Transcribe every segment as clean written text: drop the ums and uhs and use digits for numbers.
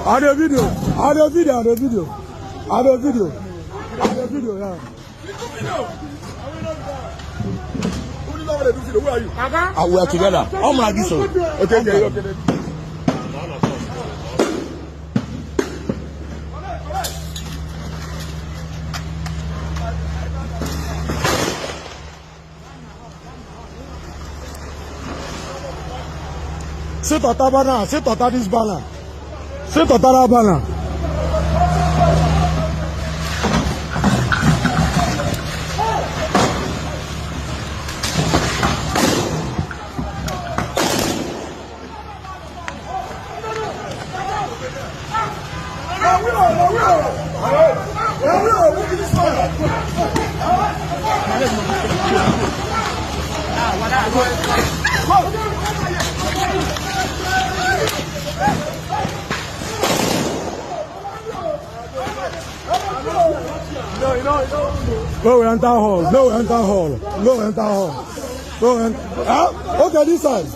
On the video, on the video, on the video, on the video, on the video, yeah. Where are you? We are together. Oh my God. Okay. C'est tota banana, c'est tota this banana. C'est tota la banana. Go enter hall. No enter hall. No enter hall. Go enter. Ah, okay, this side.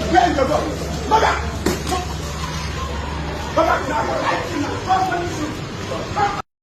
Where you go?